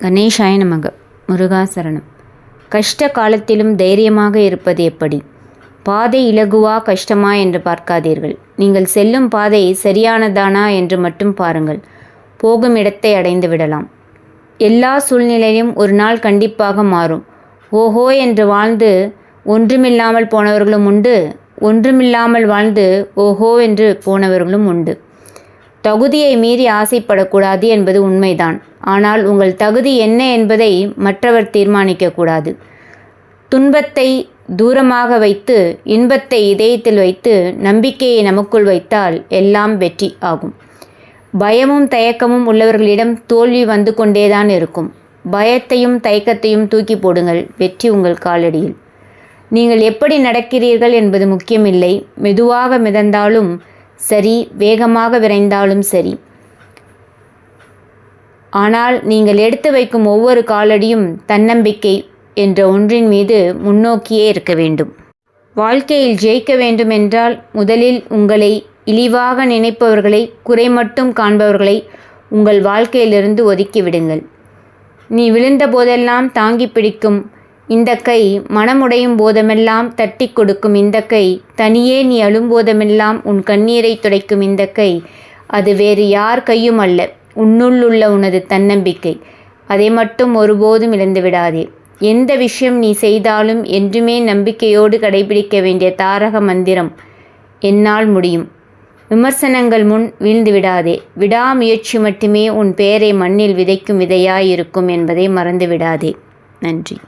கணேசாய நமக. முருகாசரணம். கஷ்ட காலத்திலும் தைரியமாக இருப்பது எப்படி? பாதை இலகுவா கஷ்டமா என்று பார்க்காதீர்கள். நீங்கள் செல்லும் பாதை சரியானதானா என்று மட்டும் பாருங்கள். போகும் இடத்தை அடைந்து விடலாம். எல்லா சூழ்நிலையும் ஒரு நாள் கண்டிப்பாக மாறும். ஓஹோ என்று வாழ்ந்து ஒன்றுமில்லாமல் போனவர்களும் உண்டு, ஒன்றுமில்லாமல் வாழ்ந்து ஓஹோ என்று போனவர்களும் உண்டு. தகுதியை மீறி ஆசைப்படக்கூடாது என்பது உண்மைதான். ஆனால் உங்கள் தகுதி என்ன என்பதை மற்றவர் தீர்மானிக்கக்கூடாது. துன்பத்தை தூரமாக வைத்து இன்பத்தை இதயத்தில் வைத்து நம்பிக்கையை நமக்குள் வைத்தால் எல்லாம் வெற்றி ஆகும். பயமும் தயக்கமும் உள்ளவர்களிடம் தோல்வி வந்து கொண்டேதான் இருக்கும். பயத்தையும் தயக்கத்தையும் தூக்கி போடுங்கள், வெற்றி உங்கள் காலடியில். நீங்கள் எப்படி நடக்கிறீர்கள் என்பது முக்கியமில்லை. மெதுவாக மிதந்தாலும் சரி, வேகமாக விரைந்தாலும் சரி. ஆனால் நீங்கள் எடுத்து வைக்கும் ஒவ்வொரு காலடியும் தன்னம்பிக்கை என்ற ஒன்றின் மீது முன்னோக்கியே இருக்க வேண்டும். வாழ்க்கையில் ஜெயிக்க வேண்டுமென்றால் முதலில் உங்களை இழிவாக நினைப்பவர்களை, குறை மட்டும் காண்பவர்களை உங்கள் வாழ்க்கையிலிருந்து ஒதுக்கிவிடுங்கள். நீ விழுந்த போதெல்லாம் தாங்கி பிடிக்கும் இந்த கை, மனமுடையும் போதமெல்லாம் தட்டி கொடுக்கும் இந்த கை, தனியே நீ அழும்போதமெல்லாம் உன் கண்ணீரை துடைக்கும் இந்த கை, அது வேறு யார் கையும் அல்ல, உன்னுள் உள்ள உனது தன்னம்பிக்கை. அதை மட்டும் ஒருபோதும் இழந்து விடாதே. எந்த விஷயம் நீ செய்தாலும் என்றுமே நம்பிக்கையோடு கடைபிடிக்க வேண்டிய தாரக மந்திரம், என்னால் முடியும். விமர்சனங்கள் முன் வீழ்ந்து விடாதே. விடாமுயற்சி மட்டுமே உன் பெயரை மண்ணில் விதைக்கும் விதையாயிருக்கும் என்பதை மறந்து விடாதே. நன்றி.